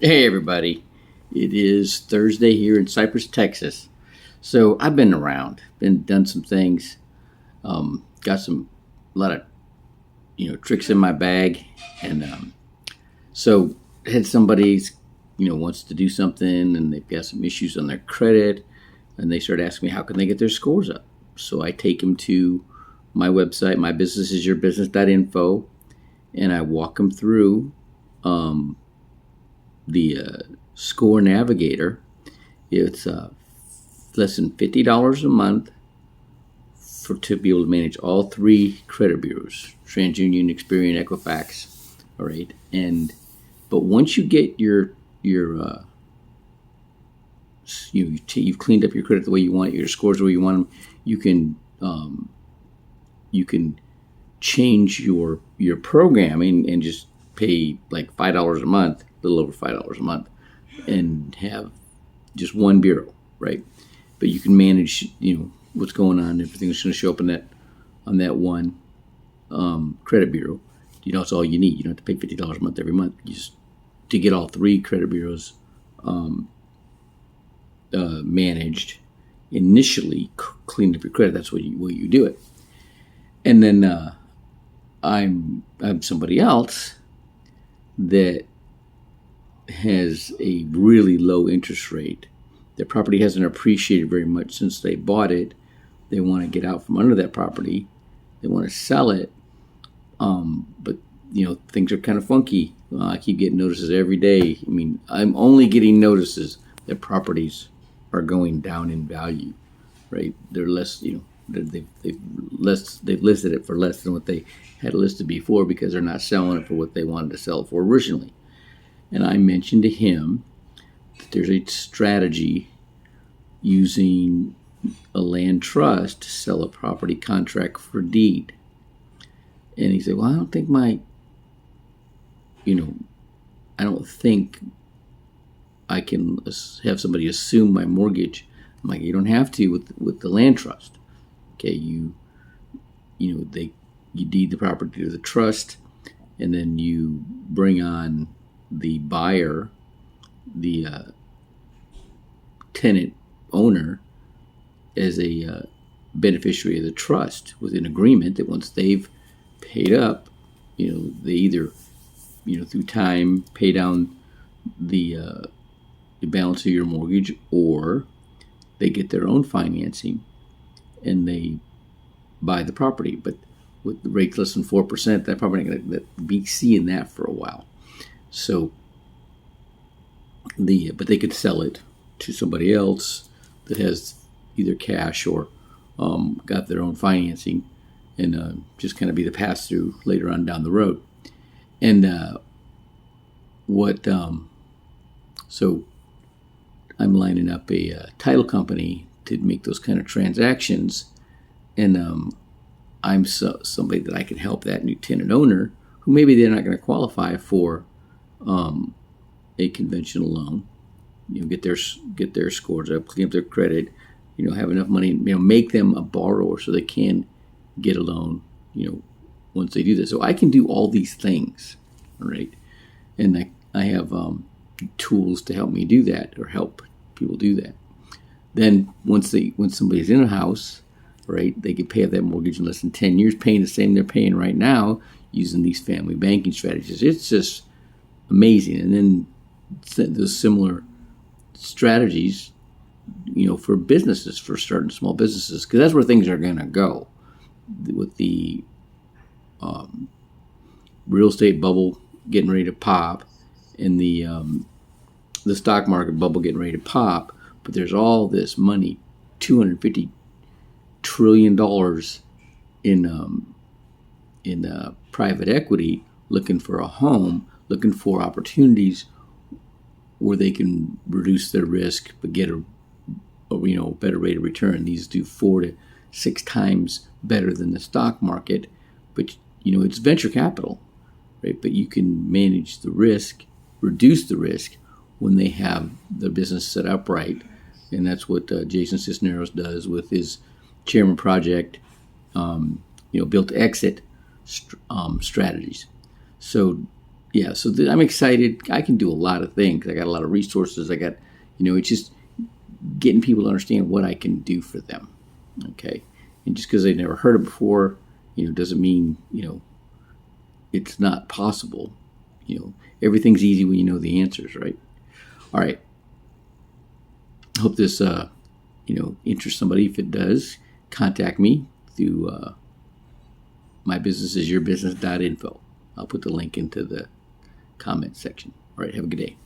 Hey everybody, it is Thursday here in Cypress, Texas. So I've been around, been done some things, got some a lot of tricks in my bag, and so had somebody's wants to do something and they've got some issues on their credit, and they start asking me how can they get their scores up. So I take them to my website, mybusinessisyourbusiness.info, and I walk them through the Score Navigator. It's less than $50 a month to be able to manage all three credit bureaus: TransUnion, Experian, Equifax. All right, but once you get your you've cleaned up your credit the way you want it, your scores the way you want them, you can change your programming and just pay like $5 a month, a little over $5 a month, and have just one bureau, right? But you can manage, what's going on. Everything's going to show up on that one credit bureau. It's all you need. You don't have to pay $50 a month every month. Just to get all three credit bureaus managed initially, clean up your credit. That's what you do it. And then I'm somebody else that has a really low interest rate. Their property hasn't appreciated very much since they bought it. They want to get out from under that property. They want to sell it, but things are kind of funky. I keep getting notices every day. I mean, I'm only getting notices that properties are going down in value. Right? They're less. They've listed it for less than what they had listed before because they're not selling it for what they wanted to sell it for originally. And I mentioned to him that there's a strategy using a land trust to sell a property contract for deed. And he said, well, I don't think I can have somebody assume my mortgage. I'm like, you don't have to with the land trust. Okay, you deed the property to the trust, and then you bring on the buyer, the tenant owner, as a beneficiary of the trust with an agreement that once they've paid up, they either through time pay down the balance of your mortgage, or they get their own financing and they buy the property. But with the rates less than 4%, that property ain't going to be seeing that for a while. So but they could sell it to somebody else that has either cash or got their own financing, and just kind of be the pass through later on down the road. And so I'm lining up a title company to make those kind of transactions, and I'm somebody that I can help that new tenant owner who maybe they're not going to qualify for a conventional loan. Get their scores up, clean up their credit, have enough money, make them a borrower so they can get a loan, once they do this. So I can do all these things, right? And I have tools to help me do that, or help people do that. Then once somebody's in a house, right, they can pay off that mortgage in less than 10 years, paying the same they're paying right now using these family banking strategies. It's just amazing. And then those similar strategies, for businesses, for starting small businesses, because that's where things are going to go with the real estate bubble getting ready to pop, and the stock market bubble getting ready to pop. But there's all this money, $250 trillion in private equity, looking for a home, looking for opportunities where they can reduce their risk but get a better rate of return. These do 4 to 6 times better than the stock market, but it's venture capital, right? But you can manage the risk, reduce the risk when they have the business set up right, and that's what Jason Cisneros does with his Chairman Project, Built to Exit strategies. So yeah, so I'm excited. I can do a lot of things. I got a lot of resources. I got, it's just getting people to understand what I can do for them. Okay. And just because they never heard it before, doesn't mean, it's not possible. Everything's easy when you know the answers, right? All right. Hope this, interests somebody. If it does, contact me through mybusinessisyourbusiness.info. I'll put the link into the comment section. All right. Have a good day.